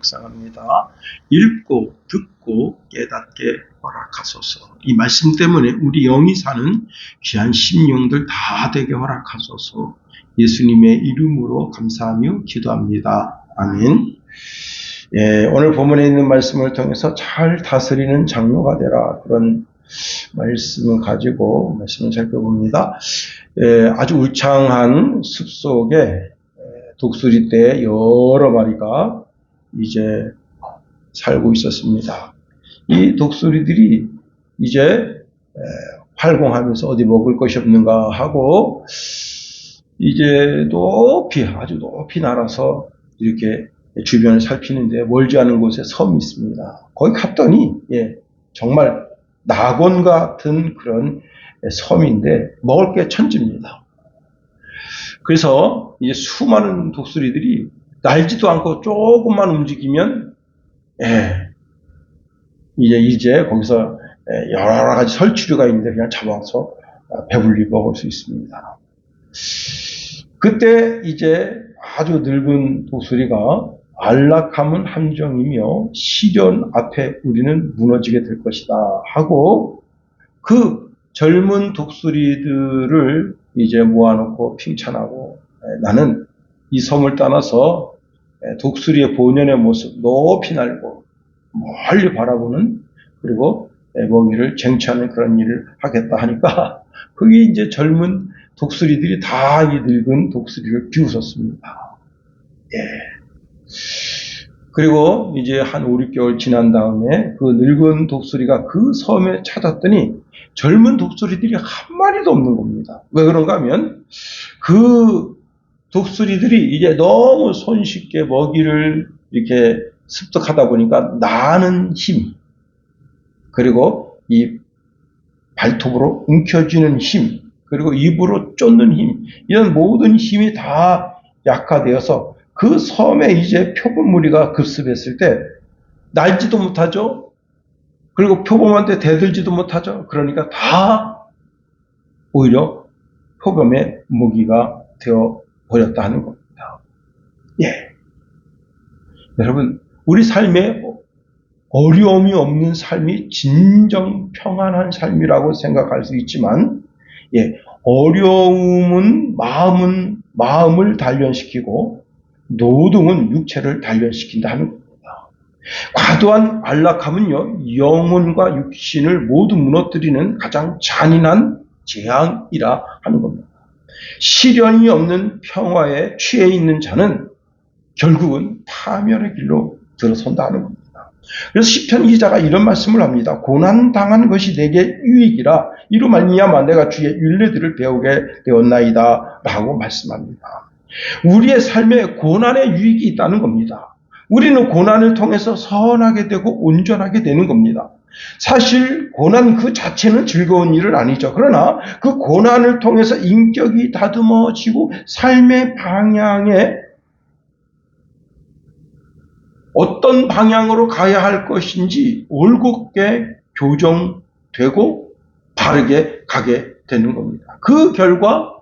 묵상합니다. 읽고 듣고 깨닫게 허락하소서. 이 말씀 때문에 우리 영이 사는 귀한 심령들 다 되게 허락하소서. 예수님의 이름으로 감사하며 기도합니다. 아멘. 오늘 본문에 있는 말씀을 통해서 잘 다스리는 장로가 되라, 그런 말씀을 가지고 말씀을 살펴봅니다. 아주 울창한 숲속에 독수리떼 여러 마리가 이제 살고 있었습니다. 이 독수리들이 이제 활공하면서 어디 먹을 것이 없는가 하고 이제 아주 높이 날아서 이렇게 주변을 살피는데, 멀지 않은 곳에 섬이 있습니다. 거기 갔더니 정말 낙원 같은 그런 섬인데 먹을 게 천지입니다. 그래서 이제 수많은 독수리들이 날지도 않고 조금만 움직이면 이제 거기서 여러 가지 설치류가 있는데 그냥 잡아서 배불리 먹을 수 있습니다. 그때 이제 아주 늙은 독수리가 안락함은 함정이며 시련 앞에 우리는 무너지게 될 것이다 하고, 그 젊은 독수리들을 이제 모아놓고 칭찬하고, 나는 이 섬을 떠나서 독수리의 본연의 모습 높이 날고 멀리 바라보는, 그리고 먹이를 쟁취하는 그런 일을 하겠다 하니까, 그게 이제 젊은 독수리들이 다 이 늙은 독수리를 비웃었습니다. 그리고 이제 한 5, 6개월 지난 다음에 그 늙은 독수리가 그 섬에 찾았더니 젊은 독수리들이 한 마리도 없는 겁니다. 왜 그런가 하면 그 독수리들이 이제 너무 손쉽게 먹이를 이렇게 습득하다 보니까 나는 힘, 그리고 이 발톱으로 움켜쥐는 힘, 그리고 입으로 쫓는 힘, 이런 모든 힘이 다 약화되어서 그 섬에 이제 표범무리가 급습했을 때 날지도 못하죠. 그리고 표범한테 대들지도 못하죠. 그러니까 다 오히려 표범의 먹이가 되어 버렸다 하는 겁니다. 여러분, 우리 삶에 어려움이 없는 삶이 진정 평안한 삶이라고 생각할 수 있지만, 어려움은 마음을 단련시키고 노동은 육체를 단련시킨다 하는 겁니다. 과도한 안락함은요, 영혼과 육신을 모두 무너뜨리는 가장 잔인한 재앙이라 하는 겁니다. 시련이 없는 평화에 취해 있는 자는 결국은 파멸의 길로 들어선다 하는 겁니다. 그래서 시편 기자가 이런 말씀을 합니다. 고난당한 것이 내게 유익이라 이로 말미암아 내가 주의 율례들을 배우게 되었나이다 라고 말씀합니다. 우리의 삶에 고난의 유익이 있다는 겁니다. 우리는 고난을 통해서 선하게 되고 온전하게 되는 겁니다. 사실 고난 그 자체는 즐거운 일은 아니죠. 그러나 그 고난을 통해서 인격이 다듬어지고 삶의 방향에 어떤 방향으로 가야 할 것인지 올곧게 교정되고 바르게 가게 되는 겁니다. 그 결과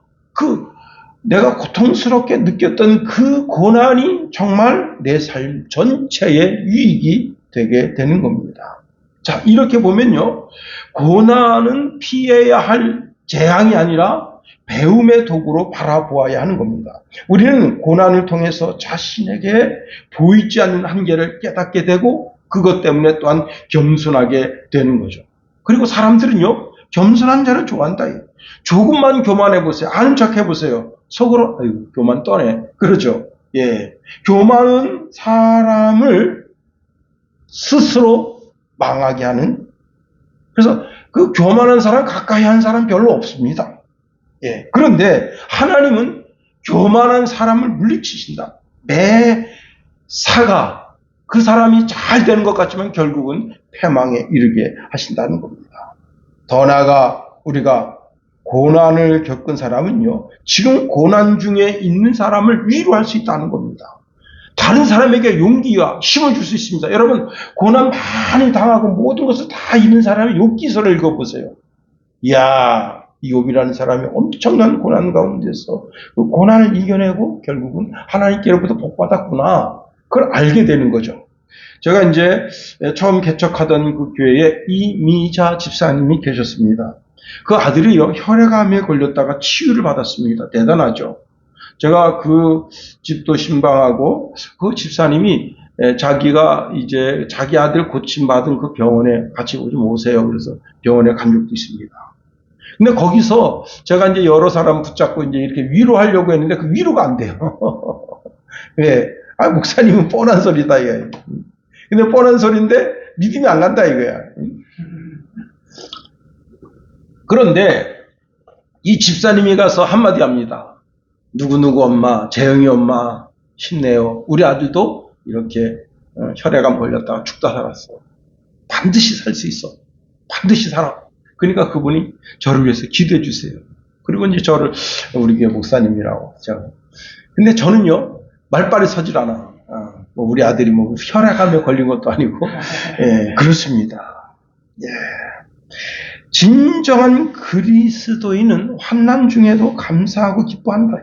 내가 고통스럽게 느꼈던 그 고난이 정말 내 삶 전체의 유익이 되게 되는 겁니다. 자, 이렇게 보면요, 고난은 피해야 할 재앙이 아니라 배움의 도구로 바라보아야 하는 겁니다. 우리는 고난을 통해서 자신에게 보이지 않는 한계를 깨닫게 되고 그것 때문에 또한 겸손하게 되는 거죠. 그리고 사람들은요, 겸손한 자를 좋아한다. 조금만 교만해보세요. 아는 척 해보세요. 속으로 교만 떠네. 그러죠. 교만은 사람을 스스로 망하게 하는, 그래서 그 교만한 사람 가까이 한 사람 별로 없습니다. 그런데 하나님은 교만한 사람을 물리치신다. 매사가 그 사람이 잘 되는 것 같지만 결국은 패망에 이르게 하신다는 겁니다. 더 나아가 우리가 고난을 겪은 사람은요, 지금 고난 중에 있는 사람을 위로할 수 있다는 겁니다. 다른 사람에게 용기와 힘을 줄 수 있습니다. 여러분, 고난 많이 당하고 모든 것을 다 잃은 사람의 욥기서를 읽어보세요. 이야, 이욥이라는 사람이 엄청난 고난 가운데서 그 고난을 이겨내고 결국은 하나님께로부터 복받았구나, 그걸 알게 되는 거죠. 제가 이제 처음 개척하던 그 교회에 이미자 집사님이 계셨습니다. 그 아들이요, 혈액암에 걸렸다가 치유를 받았습니다. 대단하죠. 제가 그 집도 신방하고 그 집사님이 자기가 이제 자기 아들 고침받은 그 병원에 같이 좀 오세요. 그래서 병원에 간 적도 있습니다. 근데 거기서 제가 이제 여러 사람 붙잡고 이제 이렇게 위로하려고 했는데 그 위로가 안 돼요. 왜? 아, 목사님은 뻔한 소리다, 이거야. 근데 뻔한 소리인데 믿음이 안 간다, 이거야. 그런데 이 집사님이 가서 한마디 합니다. 누구누구 엄마, 재영이 엄마, 힘내요. 우리 아들도 이렇게 혈액암 걸렸다가 죽다 살았어. 반드시 살 수 있어. 반드시 살아. 그러니까 그분이 저를 위해서 기도해 주세요. 그리고 이제 저를 우리 교회 목사님이라고. 근데 저는요, 말빨이 서질 않아. 뭐 우리 아들이 뭐 혈액암에 걸린 것도 아니고, 예, 그렇습니다. 예. 진정한 그리스도인은 환난 중에도 감사하고 기뻐한다.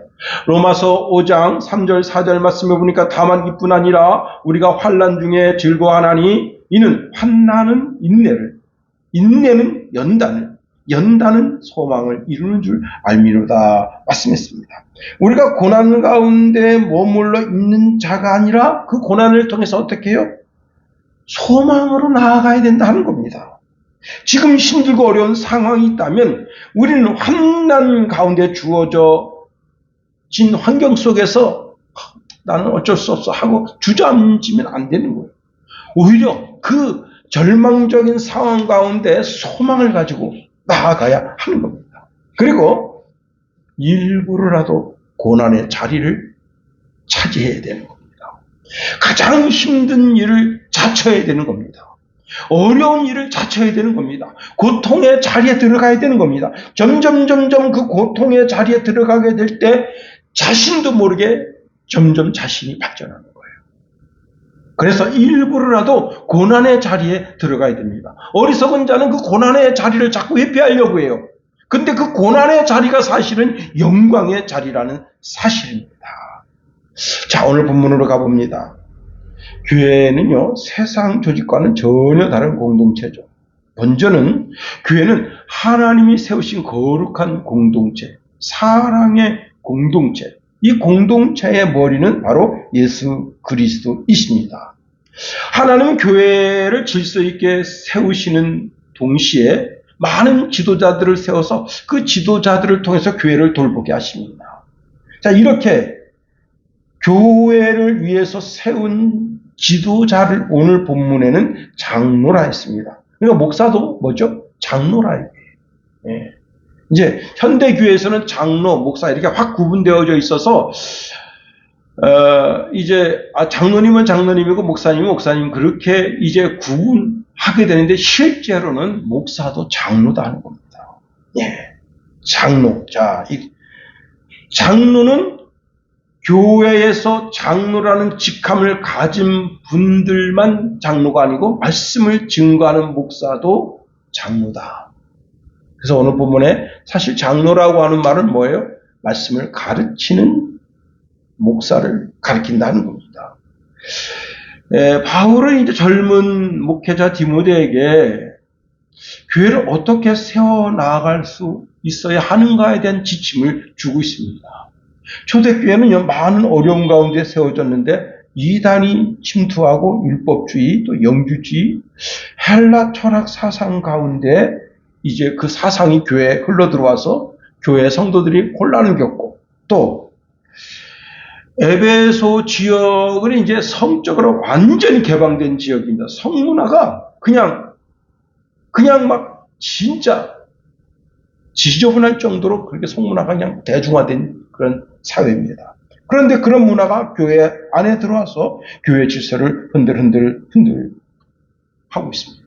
로마서 5장 3절 4절 말씀해 보니까 다만 기뿐 아니라 우리가 환난 중에 즐거워하나니 이는 환난은 인내를, 인내는 연단을, 연단은 소망을 이루는 줄 알미로다 말씀했습니다. 우리가 고난 가운데 머물러 있는 자가 아니라 그 고난을 통해서 어떻게 해요? 소망으로 나아가야 된다 하는 겁니다. 지금 힘들고 어려운 상황이 있다면 우리는 환난 가운데 주어진 환경 속에서 나는 어쩔 수 없어 하고 주저앉으면 안 되는 거예요. 오히려 그 절망적인 상황 가운데 소망을 가지고 나아가야 하는 겁니다. 그리고 일부러라도 고난의 자리를 차지해야 되는 겁니다. 가장 힘든 일을 자처해야 되는 겁니다. 어려운 일을 자처해야 되는 겁니다. 고통의 자리에 들어가야 되는 겁니다. 점점 그 고통의 자리에 들어가게 될 때 자신도 모르게 점점 자신이 발전하는 거예요. 그래서 일부러라도 고난의 자리에 들어가야 됩니다. 어리석은 자는 그 고난의 자리를 자꾸 회피하려고 해요. 근데 그 고난의 자리가 사실은 영광의 자리라는 사실입니다. 자, 오늘 본문으로 가봅니다. 교회는요, 세상 조직과는 전혀 다른 공동체죠. 먼저는 교회는 하나님이 세우신 거룩한 공동체, 사랑의 공동체, 이 공동체의 머리는 바로 예수 그리스도이십니다. 하나님은 교회를 질서 있게 세우시는 동시에 많은 지도자들을 세워서 그 지도자들을 통해서 교회를 돌보게 하십니다. 자, 이렇게 교회를 위해서 세운 지도자를 오늘 본문에는 장로라 했습니다. 그러니까 목사도 뭐죠? 장로라. 예. 이제 현대교회에서는 장로, 목사 이렇게 확 구분되어져 있어서 이제 장로님은 장로님이고 목사님은 목사님 그렇게 이제 구분하게 되는데 실제로는 목사도 장로다 하는 겁니다. 예. 장로. 자, 이 장로는 교회에서 장로라는 직함을 가진 분들만 장로가 아니고 말씀을 증거하는 목사도 장로다. 그래서 오늘 본문에 사실 장로라고 하는 말은 뭐예요? 말씀을 가르치는 목사를 가리킨다는 겁니다. 바울은 이제 젊은 목회자 디모데에게 교회를 어떻게 세워나갈 수 있어야 하는가에 대한 지침을 주고 있습니다. 초대교회는요, 많은 어려움 가운데 세워졌는데 이단이 침투하고 율법주의, 또 영주주의, 헬라 철학 사상 가운데 이제 그 사상이 교회에 흘러들어와서 교회 성도들이 혼란을 겪고, 또 에베소 지역은 이제 성적으로 완전히 개방된 지역입니다. 성문화가 그냥 막 진짜 지저분할 정도로 그렇게 성문화가 그냥 대중화된 그런 사회입니다. 그런데 그런 문화가 교회 안에 들어와서 교회 질서를 흔들 하고 있습니다.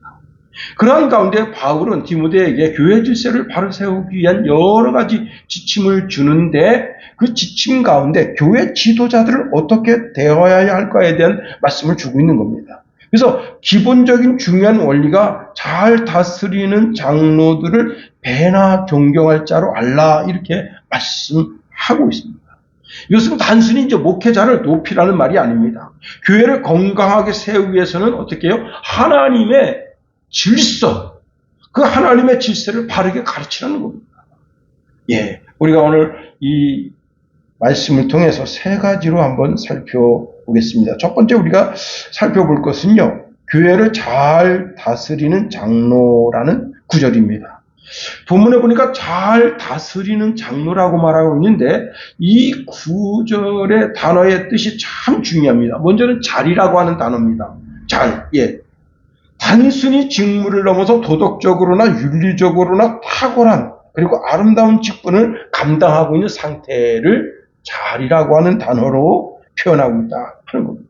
그러한 가운데 바울은 디모데에게 교회 질서를 바로 세우기 위한 여러 가지 지침을 주는데 그 지침 가운데 교회 지도자들을 어떻게 대해야 할까에 대한 말씀을 주고 있는 겁니다. 그래서 기본적인 중요한 원리가 잘 다스리는 장로들을 배나 존경할 자로 알라 이렇게 말씀하고 있습니다. 이것은 단순히 이제 목회자를 높이라는 말이 아닙니다. 교회를 건강하게 세우기 위해서는 어떻게 해요? 하나님의 질서, 그 하나님의 질서를 바르게 가르치라는 겁니다. 예, 우리가 오늘 이 말씀을 통해서 세 가지로 한번 살펴보겠습니다. 첫 번째 우리가 살펴볼 것은요, 교회를 잘 다스리는 장로라는 구절입니다. 본문에 보니까 잘 다스리는 장로라고 말하고 있는데 이 구절의 단어의 뜻이 참 중요합니다. 먼저는 잘이라고 하는 단어입니다. 잘, 예. 단순히 직무를 넘어서 도덕적으로나 윤리적으로나 탁월한 그리고 아름다운 직분을 감당하고 있는 상태를 잘이라고 하는 단어로 표현하고 있다 하는 겁니다.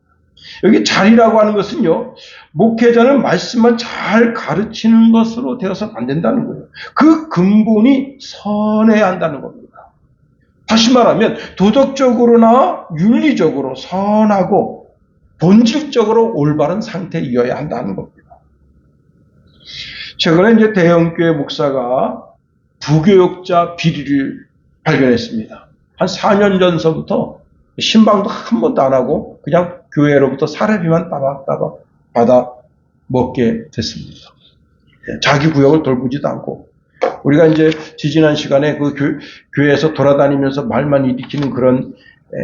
여기 잘이라고 하는 것은요, 목회자는 말씀만 잘 가르치는 것으로 되어서는 안 된다는 거예요. 그 근본이 선해야 한다는 겁니다. 다시 말하면 도덕적으로나 윤리적으로 선하고 본질적으로 올바른 상태이어야 한다는 겁니다. 최근에 이제 대형교회 목사가 부교육자 비리를 발견했습니다. 한 4년 전서부터 신방도 한 번도 안 하고 그냥 교회로부터 사례비만 따박따박 받아 먹게 됐습니다. 자기 구역을 돌보지도 않고, 우리가 이제 지지난 시간에 그 교회에서 돌아다니면서 말만 일으키는 그런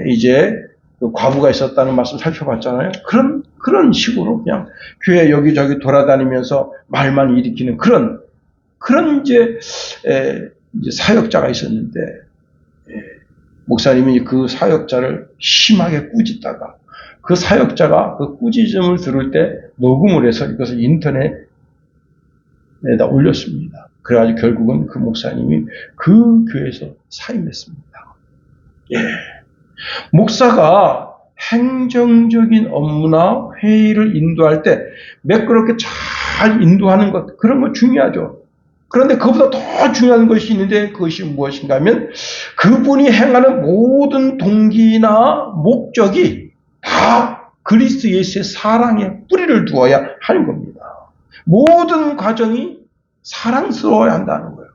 이제 그 과부가 있었다는 말씀 살펴봤잖아요. 그런 식으로 그냥 교회 여기저기 돌아다니면서 말만 일으키는 그런 이제 사역자가 있었는데, 목사님이 그 사역자를 심하게 꾸짖다가 그 사역자가 그 꾸짖음을 들을 때 녹음을 해서 이것을 인터넷에다 올렸습니다. 그래가지고 결국은 그 목사님이 그 교회에서 사임했습니다. 예. 목사가 행정적인 업무나 회의를 인도할 때 매끄럽게 잘 인도하는 것, 그런 거 중요하죠. 그런데 그보다 더 중요한 것이 있는데 그것이 무엇인가 하면 그분이 행하는 모든 동기나 목적이 다 그리스도 예수의 사랑에 뿌리를 두어야 하는 겁니다. 모든 과정이 사랑스러워야 한다는 거예요.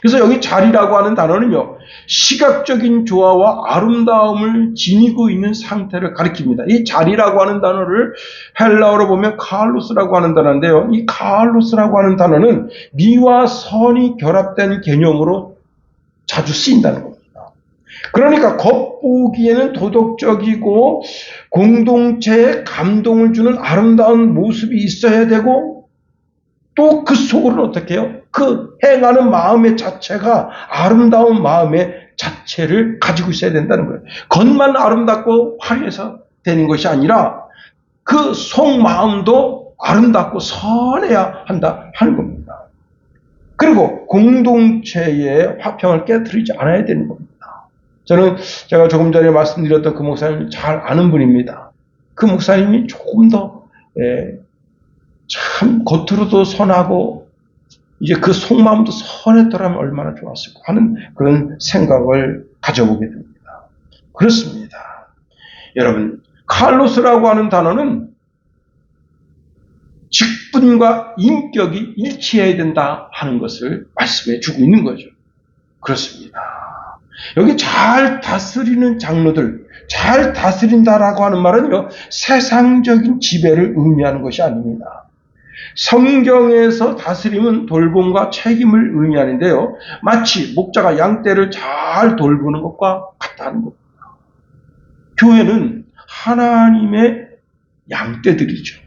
그래서 여기 잘이라고 하는 단어는요, 시각적인 조화와 아름다움을 지니고 있는 상태를 가리킵니다. 이 잘이라고 하는 단어를 헬라어로 보면 카알로스라고 하는 단어인데요, 이 카알로스라고 하는 단어는 미와 선이 결합된 개념으로 자주 쓰인다는 겁니다. 그러니까 겉보기에는 도덕적이고 공동체에 감동을 주는 아름다운 모습이 있어야 되고, 또 그 속으로는 어떻게 해요? 그 행하는 마음의 자체가 아름다운 마음의 자체를 가지고 있어야 된다는 거예요. 겉만 아름답고 화려해서 되는 것이 아니라 그 속마음도 아름답고 선해야 한다 하는 겁니다. 그리고 공동체의 화평을 깨트리지 않아야 되는 겁니다. 제가 조금 전에 말씀드렸던 그 목사님 잘 아는 분입니다. 그 목사님이 조금 더 참 겉으로도 선하고 이제 그 속마음도 선했더라면 얼마나 좋았을까 하는 그런 생각을 가져보게 됩니다. 그렇습니다. 여러분, 칼로스라고 하는 단어는 직분과 인격이 일치해야 된다 하는 것을 말씀해 주고 있는 거죠. 그렇습니다. 여기 잘 다스리는 장로들, 잘 다스린다라고 하는 말은요, 세상적인 지배를 의미하는 것이 아닙니다. 성경에서 다스림은 돌봄과 책임을 의미하는데요, 마치 목자가 양떼를 잘 돌보는 것과 같다는 겁니다. 교회는 하나님의 양떼들이죠.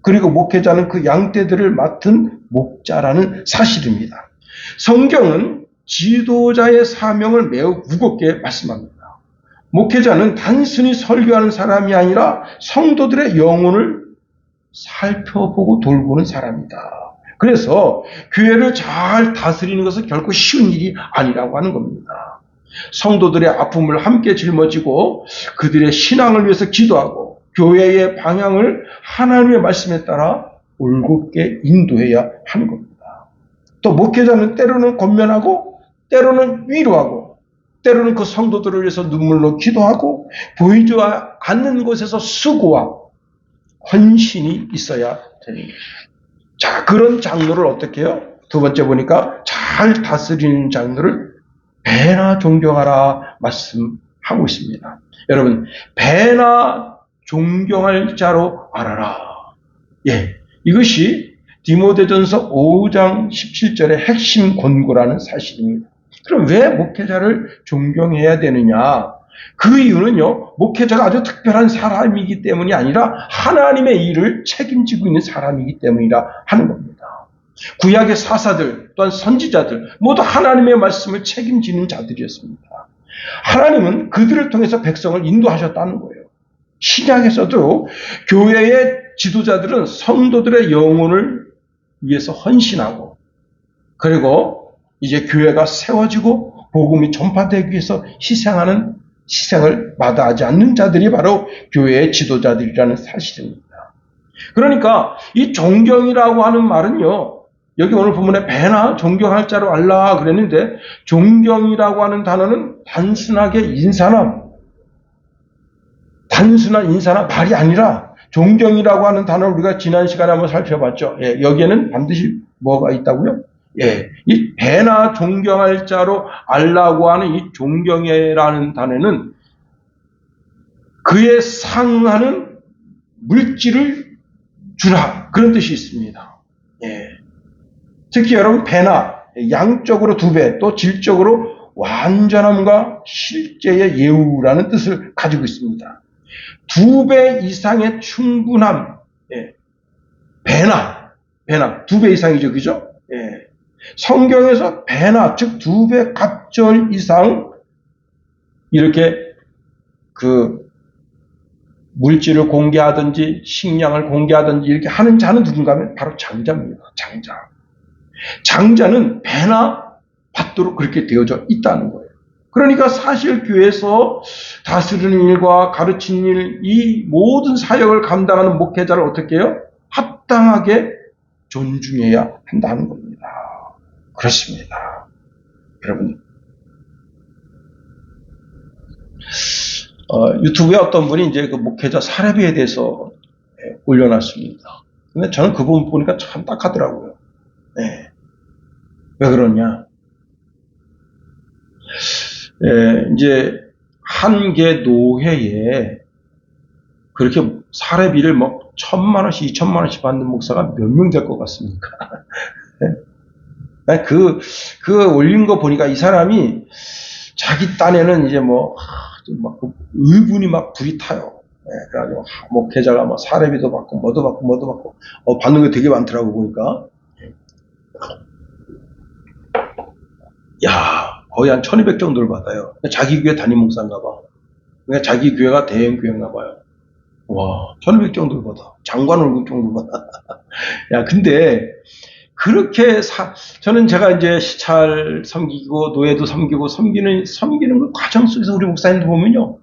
그리고 목회자는 그 양떼들을 맡은 목자라는 사실입니다. 성경은 지도자의 사명을 매우 무겁게 말씀합니다. 목회자는 단순히 설교하는 사람이 아니라 성도들의 영혼을 살펴보고 돌보는 사람이다. 그래서 교회를 잘 다스리는 것은 결코 쉬운 일이 아니라고 하는 겁니다. 성도들의 아픔을 함께 짊어지고 그들의 신앙을 위해서 기도하고 교회의 방향을 하나님의 말씀에 따라 올곧게 인도해야 하는 겁니다. 또 목회자는 때로는 권면하고 때로는 위로하고 때로는 그 성도들을 위해서 눈물로 기도하고 보이지 않는 곳에서 수고와 헌신이 있어야 되는 거죠. 자, 그런 장로를 어떻게 해요? 두 번째 보니까 잘 다스리는 장로를 배나 존경하라 말씀하고 하고 있습니다. 여러분, 배나 존경할 자로 알아라. 예, 이것이 디모데전서 5장 17절의 핵심 권고라는 사실입니다. 그럼 왜 목회자를 존경해야 되느냐? 그 이유는요, 목회자가 아주 특별한 사람이기 때문이 아니라 하나님의 일을 책임지고 있는 사람이기 때문이라 하는 겁니다. 구약의 사사들 또한 선지자들 모두 하나님의 말씀을 책임지는 자들이었습니다. 하나님은 그들을 통해서 백성을 인도하셨다는 거예요. 신약에서도 교회의 지도자들은 성도들의 영혼을 위해서 헌신하고, 그리고 이제 교회가 세워지고 복음이 전파되기 위해서 희생을 마다하지 않는 자들이 바로 교회의 지도자들이라는 사실입니다. 그러니까 이 존경이라고 하는 말은요, 여기 오늘 본문에 배나 존경할 자로 알라 그랬는데, 존경이라고 하는 단어는 단순한 인사나 말이 아니라, 존경이라고 하는 단어를 우리가 지난 시간에 한번 살펴봤죠. 예, 여기에는 반드시 뭐가 있다고요? 예, 이 배나 존경할 자로 알라고 하는 이 존경이라는 단어는 그에 상하는 물질을 주라, 그런 뜻이 있습니다. 예. 특히 여러분, 배나 양적으로 2배, 또 질적으로 완전함과 실제의 예우라는 뜻을 가지고 있습니다. 2배 이상의 충분함, 예. 배나 2배 이상이죠, 그죠? 예. 성경에서 배나, 즉 2배 갑절 이상 이렇게 그 물질을 공개하든지 식량을 공개하든지 이렇게 하는 자는 누군가 하면 바로 장자입니다. 장자는 배나 받도록 그렇게 되어져 있다는 거예요. 그러니까 사실 교회에서 다스리는 일과 가르치는 일, 이 모든 사역을 감당하는 목회자를 어떻게 해요? 합당하게 존중해야 한다는 겁니다. 그렇습니다. 여러분, 유튜브에 어떤 분이 이제 그 목회자 사례비에 대해서 올려놨습니다. 근데 저는 그 부분 보니까 참 딱하더라고요. 네. 왜 그러냐? 이제 한 개 노회에 그렇게 사례비를 뭐 1,000만 원씩, 2,000만 원씩 받는 목사가 몇 명 될 것 같습니까? 네? 그 올린 거 보니까 이 사람이 자기 딴에는 이제 막 의분이 막 불이 타요. 네, 그래가지고 목회자가 뭐 사례비도 받고 뭐도 받고 받는 게 되게 많더라고 보니까. 야, 거의 한 1,200 정도를 받아요. 자기 교회 담임 목사인가 봐. 그러니까 자기 교회가 대형 교회인가 봐요. 와, 1,200 정도를 받아. 장관 월급 정도 받아. 야, 근데 그렇게 저는 제가 이제 시찰 섬기고 노예도 섬기고 섬기는 그 과정 속에서 우리 목사님들 보면요,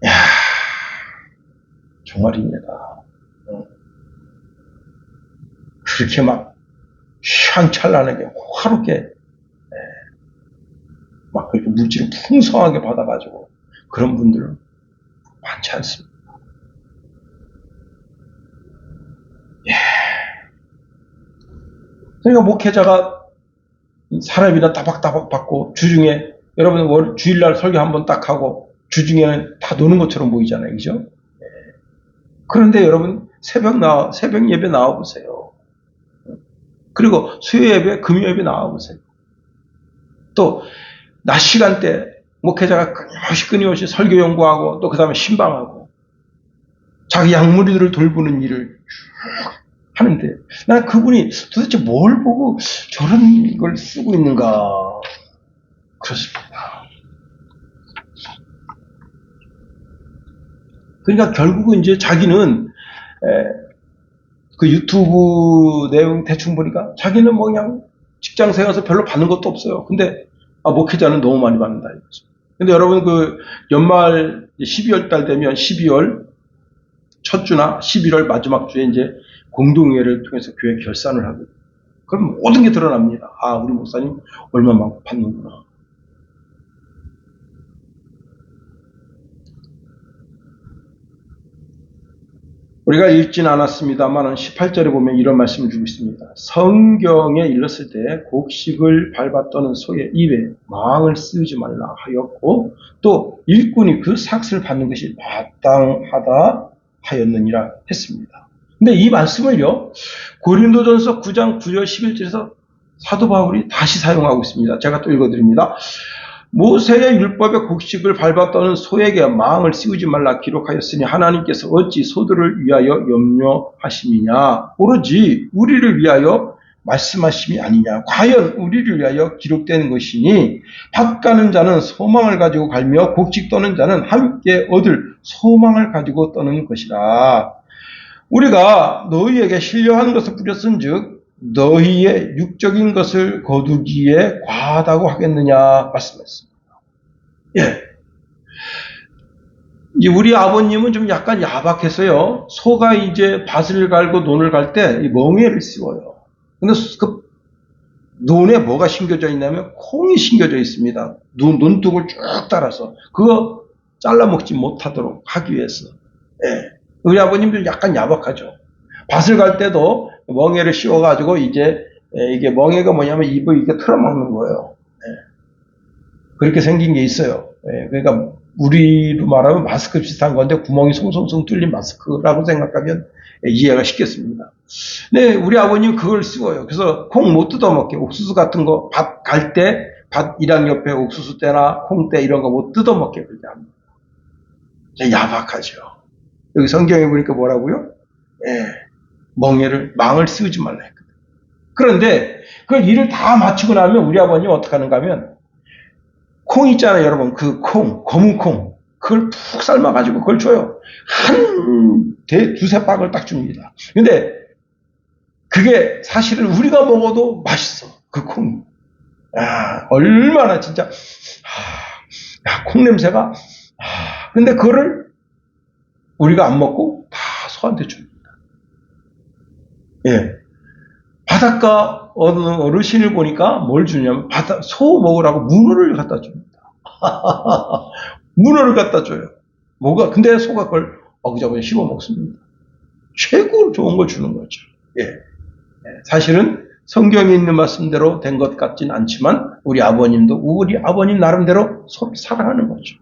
야, 정말입니다. 그렇게 막 휘황찬란하게 화롭게 막 그렇게 물질을 풍성하게 받아가지고 그런 분들은 많지 않습니다. 예. 그러니까 목회자가 사람이나 따박따박 받고 주중에 여러분 주일날 설교 한번 딱 하고 주중에는 다 노는 것처럼 보이잖아요, 그죠? 예. 그런데 여러분 새벽 예배 나와 보세요. 그리고 수요 예배, 금요 예배 나와 보세요. 또 낮 시간대 목회자가 끊임없이 설교 연구하고 또 그 다음에 신방하고 자기 양무리들을 돌보는 일을 하는데 난 그분이 도대체 뭘 보고 저런 걸 쓰고 있는가 그렇습니다. 그러니까 결국은 이제 자기는 그 유튜브 내용 대충 보니까 자기는 뭐 그냥 직장 생활에서 별로 받는 것도 없어요. 근데 목회자는 너무 많이 받는다 이거죠. 근데 여러분 그 연말 12월 달 되면 12월 첫 주나 11월 마지막 주에 이제 공동회의를 통해서 교회 결산을 하거든요. 그럼 모든 게 드러납니다. 우리 목사님 얼마만큼 받는구나. 우리가 읽진 않았습니다만 18절에 보면 이런 말씀을 주고 있습니다. 성경에 일렀을 때 곡식을 밟아 떠는 소의 입에 망을 쓰지 말라 하였고 또 일꾼이 그 삭슬을 받는 것이 마땅하다 하였느니라 했습니다. 근데 이 말씀을요 고린도전서 9장 9절 11절에서 사도 바울이 다시 사용하고 있습니다. 제가 또 읽어드립니다. 모세의 율법의 곡식을 밟아 떠는 소에게 망을 씌우지 말라 기록하였으니 하나님께서 어찌 소들을 위하여 염려하심이냐. 오로지 우리를 위하여 말씀하심이 아니냐. 과연 우리를 위하여 기록되는 것이니 밭 가는 자는 소망을 가지고 갈며 곡식 떠는 자는 함께 얻을 소망을 가지고 떠는 것이라. 우리가 너희에게 신령한 것을 뿌렸은즉 너희의 육적인 것을 거두기에 과하다고 하겠느냐 말씀했습니다. 예. 이제 우리 아버님은 좀 약간 야박해서요. 소가 이제 밭을 갈고 논을 갈 때 멍에를 씌워요. 근데 그 논에 뭐가 심겨져 있냐면 콩이 심겨져 있습니다. 논둑을 쭉 따라서 그거 잘라 먹지 못하도록 하기 위해서. 예. 우리 아버님도 약간 야박하죠. 밭을 갈 때도 멍에를 씌워가지고 이제 이게 멍에가 뭐냐면 입을 이렇게 틀어막는 거예요. 그렇게 생긴 게 있어요. 그러니까 우리로 말하면 마스크 비슷한 건데 구멍이 송송송 뚫린 마스크라고 생각하면 이해가 쉽겠습니다. 네, 우리 아버님 그걸 씌워요. 그래서 콩 못 뜯어먹게 옥수수 같은 거 밭 갈 때 밭 이랑 옆에 옥수수 때나 콩때 이런 거 못 뜯어먹게 그렇게 합니다. 야박하죠. 여기 성경에 보니까 뭐라고요? 망을 씌우지 말라 했거든. 그런데 그 일을 다 마치고 나면 우리 아버님 어떻게 하는가 하면 콩 있잖아요, 여러분. 그 콩, 검은 콩. 그걸 푹 삶아가지고 그걸 줘요. 두세 박을 딱 줍니다. 근데 그게 사실은 우리가 먹어도 맛있어. 그 콩이. 얼마나 진짜, 콩 냄새가. 근데 그거를 우리가 안 먹고 다 소한테 줍니다. 예. 바닷가 어느 어르신을 보니까 뭘 주냐면 소 먹으라고 문어를 갖다 줍니다. 문어를 갖다 줘요. 근데 소가 그걸 어그저그저 씹어 먹습니다. 최고로 좋은 걸 주는 거죠. 예. 사실은 성경에 있는 말씀대로 된 것 같진 않지만 우리 아버님도 우리 아버님 나름대로 소를 사랑하는 거죠.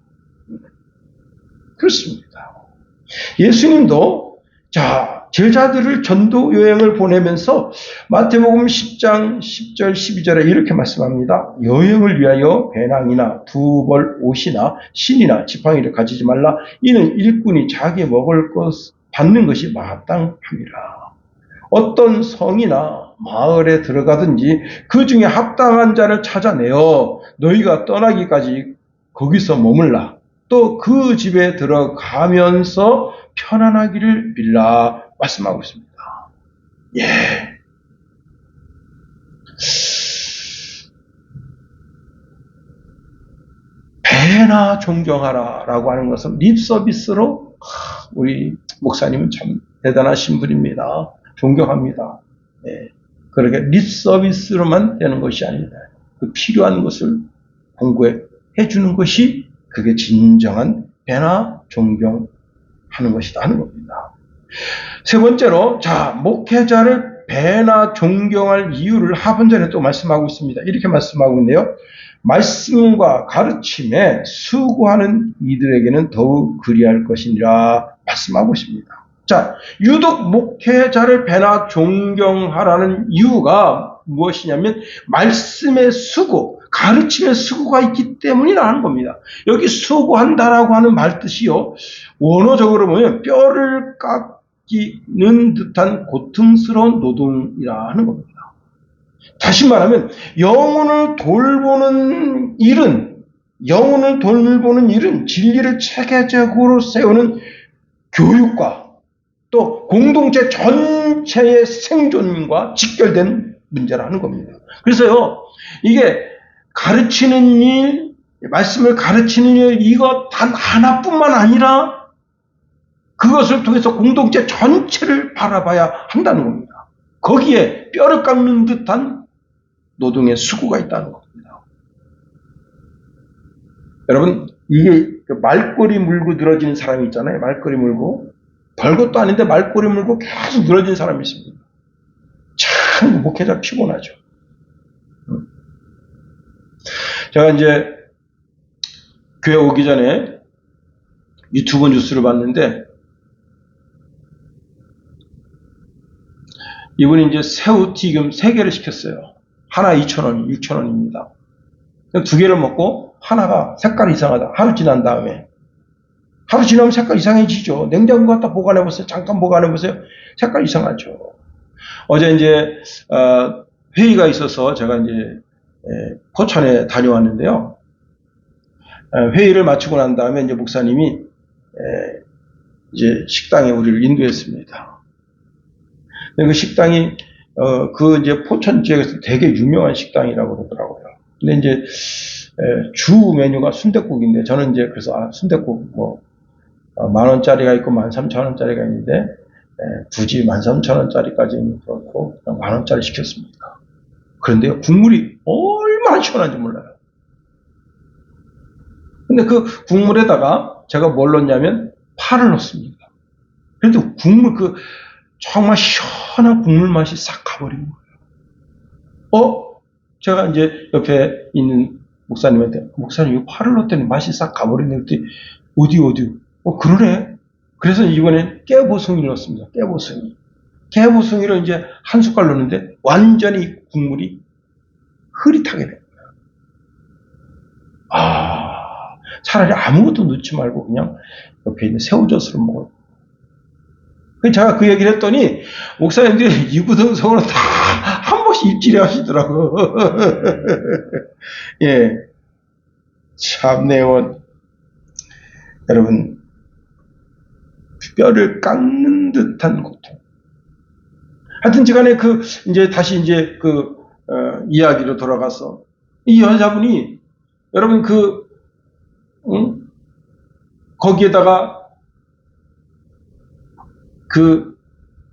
그렇습니다. 예수님도 제자들을 전도 여행을 보내면서 마태복음 10장 10절 12절에 이렇게 말씀합니다. 여행을 위하여 배낭이나 두 벌 옷이나 신이나 지팡이를 가지지 말라. 이는 일꾼이 자기 먹을 것 받는 것이 마땅함이라. 어떤 성이나 마을에 들어가든지 그 중에 합당한 자를 찾아내어 너희가 떠나기까지 거기서 머물라. 또 그 집에 들어가면서 편안하기를 빌라 말씀하고 있습니다. 예. 배나 존경하라 라고 하는 것은 립서비스로 우리 목사님은 참 대단하신 분입니다. 존경합니다. 예. 그렇게 립서비스로만 되는 것이 아니다. 그 필요한 것을 공고해 주는 것이 그게 진정한 배나 존경하는 것이다 하는 겁니다. 세 번째로 목회자를 배나 존경할 이유를 하반절에 또 말씀하고 있습니다. 이렇게 말씀하고 있네요. 말씀과 가르침에 수고하는 이들에게는 더욱 그리할 것이니라 말씀하고 있습니다. 유독 목회자를 배나 존경하라는 이유가 무엇이냐면 말씀의 수고, 가르침의 수고가 있기 때문이라는 겁니다. 여기 수고한다라고 하는 말 뜻이요. 원어적으로 보면 뼈를 깎이는 듯한 고통스러운 노동이라는 겁니다. 다시 말하면 영혼을 돌보는 일은 진리를 체계적으로 세우는 교육과 또 공동체 전체의 생존과 직결된 문제라는 겁니다. 그래서요, 이게 가르치는 일, 말씀을 가르치는 일, 이거 단 하나뿐만 아니라 그것을 통해서 공동체 전체를 바라봐야 한다는 겁니다. 거기에 뼈를 깎는 듯한 노동의 수고가 있다는 겁니다. 여러분, 이게 말꼬리 물고 늘어지는 사람이 있잖아요. 말꼬리 물고 별것도 아닌데 말꼬리 물고 계속 늘어진 사람이 있습니다. 참 목회자 피곤하죠. 제가 이제 교회 오기 전에 유튜브 뉴스를 봤는데 이분이 이제 새우튀김 3개를 시켰어요. 하나 2,000원, 6,000원입니다. 두 개를 먹고 하나가 색깔이 이상하다. 하루 지난 다음에. 하루 지나면 색깔 이상해지죠. 냉장고 갖다 보관해보세요. 잠깐 보관해보세요. 색깔 이상하죠. 어제 이제, 회의가 있어서 제가 이제, 포천에 다녀왔는데요. 회의를 마치고 난 다음에 이제 목사님이, 이제 식당에 우리를 인도했습니다. 그 식당이, 그 이제 포천 지역에서 되게 유명한 식당이라고 그러더라고요. 근데 이제, 주 메뉴가 순댓국인데, 저는 이제 그래서, 순댓국 뭐, 10,000원짜리가 있고 13,000원짜리가 있는데, 굳이 13,000원짜리까지는 그렇고, 10,000원짜리 시켰습니다. 그런데요, 국물이 얼마나 시원한지 몰라요. 근데 그 국물에다가 제가 뭘 넣냐면, 파를 넣습니다. 그래도 국물, 정말 시원한 국물 맛이 싹 가버린 거예요. 제가 이제 옆에 있는 목사님한테, 목사님, 이거 파를 넣었더니 맛이 싹 가버리네. 그랬더니, 어디? 그러네. 그래서 이번엔 깨보송이를 넣었습니다. 깨보송이. 깨보송이를 이제 한 숟갈 넣는데, 완전히 국물이 흐릿하게 된 거예요. 차라리 아무것도 넣지 말고 그냥 옆에 있는 새우젓으로 먹어요. 제가 그 얘기를 했더니 목사님들이 이구동성으로 다 한 번씩 입질이 하시더라고. 예, 참네요. 여러분, 뼈를 깎는 듯한 고통. 하여튼 시간에 이제 다시 이제 이야기로 돌아가서 이 여자분이 여러분 거기에다가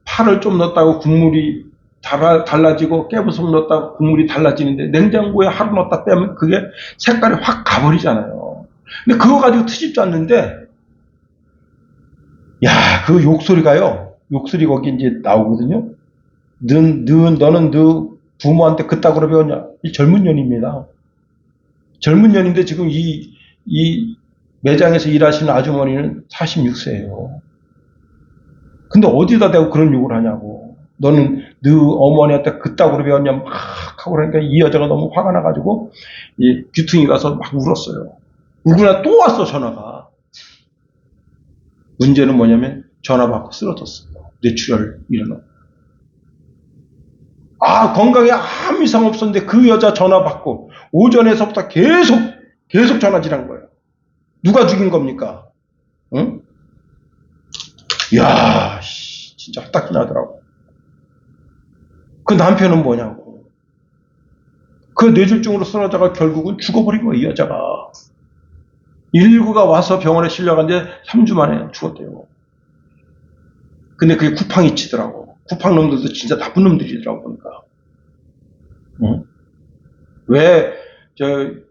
파를 좀 넣었다고 국물이 달라지고 깨부속 넣었다고 국물이 달라지는데 냉장고에 하루 넣었다 빼면 그게 색깔이 확 가버리잖아요. 근데 그거 가지고 트집도 않는데 그 욕소리가요. 욕소리 거기 이제 나오거든요. 너는 부모한테 그따구로 배웠냐? 이 젊은 년입니다. 젊은 년인데 지금 이 매장에서 일하시는 아주머니는 46세예요. 근데 어디다 대고 그런 욕을 하냐고. 너는 너 어머니한테 그따구로 배웠냐 막 하고 그러니까 이 여자가 너무 화가 나가지고 귀퉁이 가서 막 울었어요. 울고 나 또 왔어 전화가. 문제는 뭐냐면 전화 받고 쓰러졌어요. 뇌출혈 일어나. 건강에 아무 이상 없었는데 그 여자 전화 받고 오전에서부터 계속 전화질한 거예요. 누가 죽인 겁니까? 응? 이야, 진짜 헛딱지 나더라고. 그 남편은 뭐냐고. 그 뇌졸중으로 쓰러져가 결국은 죽어버린 거예요, 이 여자가. 119가 와서 병원에 실려갔는데 3주 만에 죽었대요. 근데 그게 쿠팡이 치더라고. 쿠팡 놈들도 진짜 나쁜 놈들이더라고, 보니까. 응? 왜,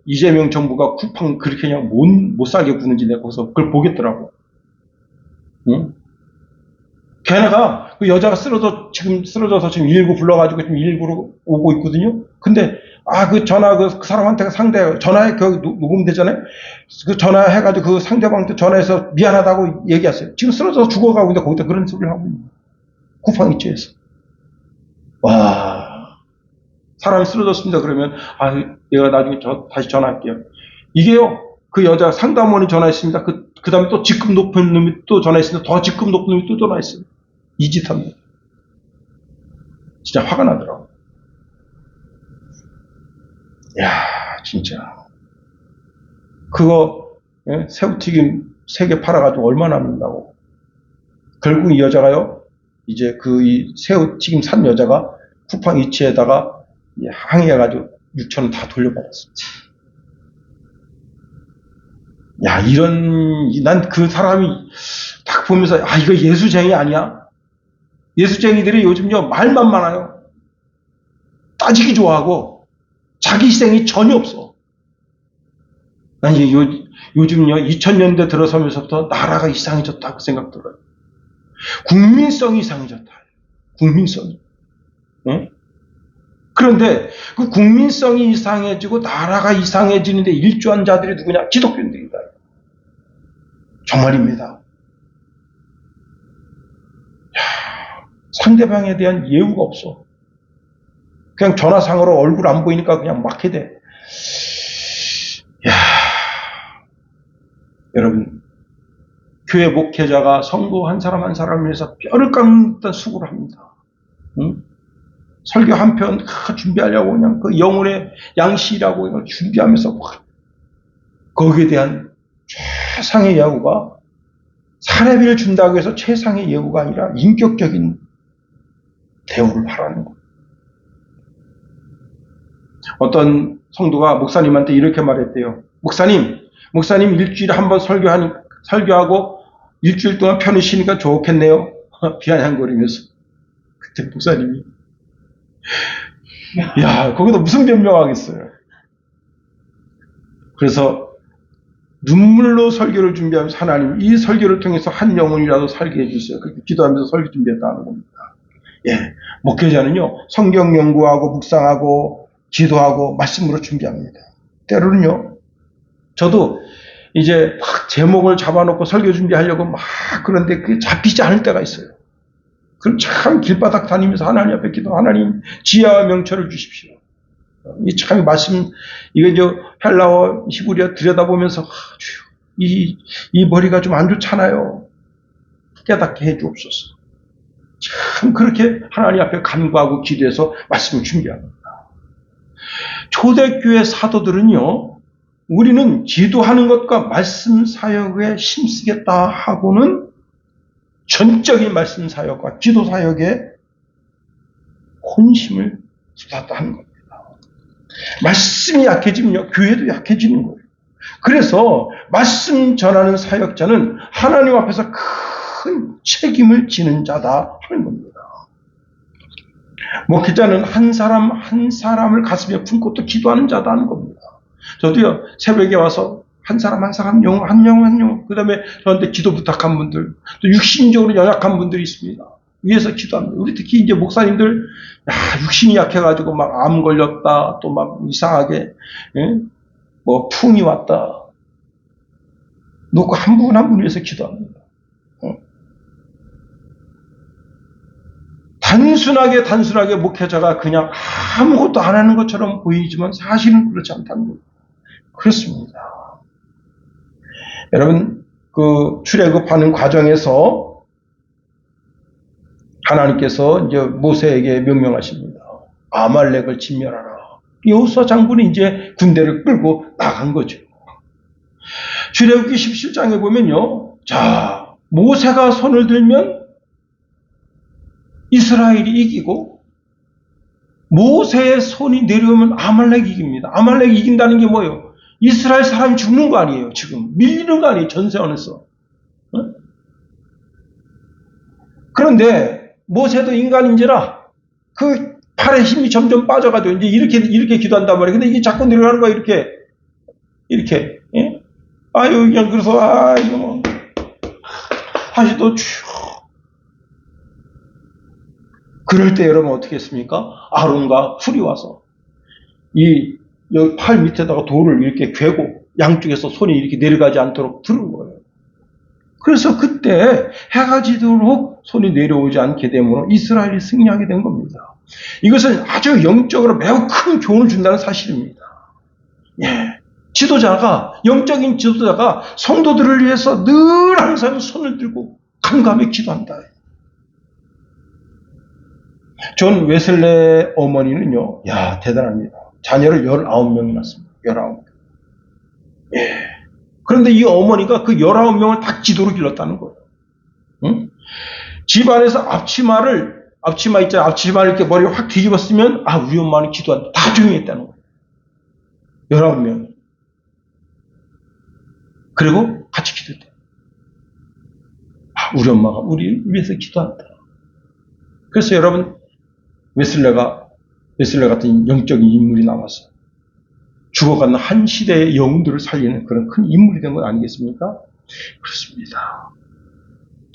이재명 정부가 쿠팡 그렇게 그냥 못 살게 구는지 내가 거기서 그걸 보겠더라고. 응? 걔네가, 그 여자가 쓰러져서 지금 119 불러가지고 지금 119로 오고 있거든요? 근데, 그 사람한테 전화해, 녹음되잖아요? 그 전화해가지고 그 상대방한테 전화해서 미안하다고 얘기하세요. 지금 쓰러져서 죽어가고 있는데 거기다 그런 소리를 하고 있는 거예요. 쿠팡 입지에서. 사람이 쓰러졌습니다. 그러면, 내가 나중에 다시 전화할게요. 이게요, 그 여자 상담원이 전화했습니다. 그 다음에 또 직급 높은 놈이 또 전화했습니다. 더 직급 높은 놈이 또 전화했어요. 이 짓 합니다. 진짜 화가 나더라고. 진짜. 새우튀김 3개 팔아가지고 얼마나 남는다고. 결국 이 여자가요, 이제 이 새우튀김 산 여자가 쿠팡 이츠에다가 항의해가지고 6,000원 다 돌려받았어. 난 그 사람이 딱 보면서, 이거 예수쟁이 아니야? 예수쟁이들이 요즘요, 말만 많아요. 따지기 좋아하고, 자기 희생이 전혀 없어. 난 요즘요, 2000년대 들어서면서부터 나라가 이상해졌다고 생각 들어요. 국민성이 이상해졌다. 국민성이. 응? 그런데 그 국민성이 이상해지고 나라가 이상해지는데 일조한 자들이 누구냐? 기독교인들이다. 정말입니다. 상대방에 대한 예우가 없어. 그냥 전화상으로 얼굴 안 보이니까 그냥 막 해대. 여러분, 교회 목회자가 성도 한 사람 한 사람을 위해서 뼈를 깎는 듯한 수고를 합니다. 응? 설교 한 편 준비하려고 그냥 그 영혼의 양식이라고 이걸 준비하면서 거기에 대한 최상의 예우가 사례비를 준다고 해서 최상의 예우가 아니라 인격적인 대우를 바라는 거예요. 어떤 성도가 목사님한테 이렇게 말했대요. 목사님 일주일에 한 번 설교하고 일주일 동안 편히 쉬니까 좋겠네요. 비아냥거리면서. 그때 목사님이 거기다 무슨 변명하겠어요. 그래서 눈물로 설교를 준비하면서 하나님 이 설교를 통해서 한 영혼이라도 살게 해주세요. 그렇게 기도하면서 설교 준비했다는 겁니다. 목회자는요 성경 연구하고 묵상하고 기도하고 말씀으로 준비합니다. 때로는요 저도 이제 막 제목을 잡아놓고 설교 준비하려고 막 그런데 그게 잡히지 않을 때가 있어요. 그럼 참 길바닥 다니면서 하나님 앞에 기도, 하나님 지혜와 명철을 주십시오. 이 참 말씀, 이게 이제 헬라어, 히브리어 들여다보면서 이 머리가 좀 안 좋잖아요. 깨닫게 해 주옵소서. 참 그렇게 하나님 앞에 간구하고 기도해서 말씀을 준비합니다. 초대교회 사도들은요, 우리는 기도하는 것과 말씀 사역에 힘쓰겠다 하고는 전적인 말씀 사역과 기도 사역에 혼심을 쏟았다 하는 겁니다. 말씀이 약해지면요, 교회도 약해지는 거예요. 그래서 말씀 전하는 사역자는 하나님 앞에서 큰 책임을 지는 자다 하는 겁니다. 목회자는 한 사람 한 사람을 가슴에 품고 또 기도하는 자다 하는 겁니다. 저도요, 새벽에 와서 한 사람 한 사람 한 영, 그 다음에 저한테 기도 부탁한 분들, 또 육신적으로 연약한 분들이 있습니다. 위에서 기도합니다. 우리 특히 이제 목사님들, 육신이 약해가지고 막 암 걸렸다, 또 막 이상하게, 뭐 풍이 왔다. 놓고 한 분 한 분 위해서 기도합니다. 단순하게 목회자가 그냥 아무것도 안 하는 것처럼 보이지만 사실은 그렇지 않다는 겁니다. 그렇습니다. 여러분, 그 출애굽하는 과정에서 하나님께서 이제 모세에게 명령하십니다. 아말렉을 진멸하라. 여호수아 장군이 이제 군대를 끌고 나간 거죠. 출애굽기 17장에 보면요. 자, 모세가 손을 들면 이스라엘이 이기고 모세의 손이 내려오면 아말렉이 이깁니다. 아말렉이 이긴다는 게 뭐예요? 이스라엘 사람이 죽는 거 아니에요. 지금 밀리는 거 아니에요. 전세원에서. 그런데 모세도 인간인지라 그 팔의 힘이 점점 빠져가지고 이제 이렇게 기도한단 말이에요. 근데 이게 자꾸 내려가는 거야. 이렇게. 예? 아유, 그냥 그래서 이거 뭐 다시 또 그럴 때 여러분 어떻게 했습니까? 아론과 훌이 와서 이 팔 밑에다가 돌을 이렇게 괴고 양쪽에서 손이 이렇게 내려가지 않도록 들은 거예요. 그래서 그때 해가 지도록 손이 내려오지 않게 되므로 이스라엘이 승리하게 된 겁니다. 이것은 아주 영적으로 매우 큰 교훈을 준다는 사실입니다. 영적인 지도자가 성도들을 위해서 늘 항상 손을 들고 간감히 기도한다. 존 웨슬레 어머니는요, 대단합니다. 자녀를 19명이 낳습니다. 19명. 그런데 이 어머니가 그 19명을 다 기도로 길렀다는 거예요. 응? 집안에서 앞치마 있잖아요. 앞치마를 이렇게 머리를 확 뒤집었으면, 우리 엄마는 기도한다. 다 조용히 했다는 거예요. 19명. 그리고 같이 기도했다. 우리 엄마가 우리 위해서 기도한다. 그래서 여러분, 웨슬레 같은 영적인 인물이 나와서 죽어가는 한 시대의 영웅들을 살리는 그런 큰 인물이 된 건 아니겠습니까? 그렇습니다.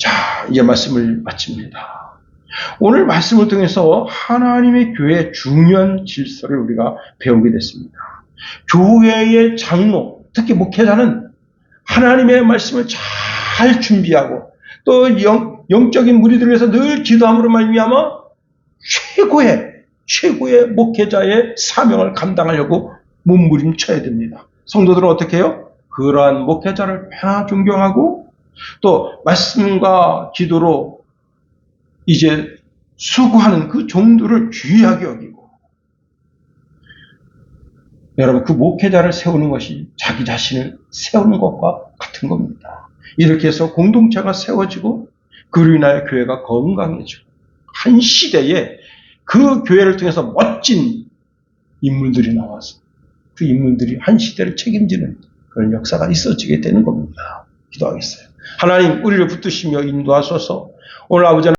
자, 이제 말씀을 마칩니다. 오늘 말씀을 통해서 하나님의 교회의 중요한 질서를 우리가 배우게 됐습니다. 교회의 장로, 특히 목회자는 하나님의 말씀을 잘 준비하고 또 영적인 무리들을 위해서 늘 기도함으로 말미암아 최고의 목회자의 사명을 감당하려고 몸부림쳐야 됩니다. 성도들은 어떻게 해요? 그러한 목회자를 편하 존경하고 또 말씀과 기도로 이제 수고하는 그 종들을 귀하게 여기고, 여러분, 그 목회자를 세우는 것이 자기 자신을 세우는 것과 같은 겁니다. 이렇게 해서 공동체가 세워지고 그로 인하여 교회가 건강해지고, 한 시대에 그 교회를 통해서 멋진 인물들이 나와서 그 인물들이 한 시대를 책임지는 그런 역사가 있어지게 되는 겁니다. 기도하겠어요. 하나님, 우리를 붙드시며 인도하소서. 오늘 아버지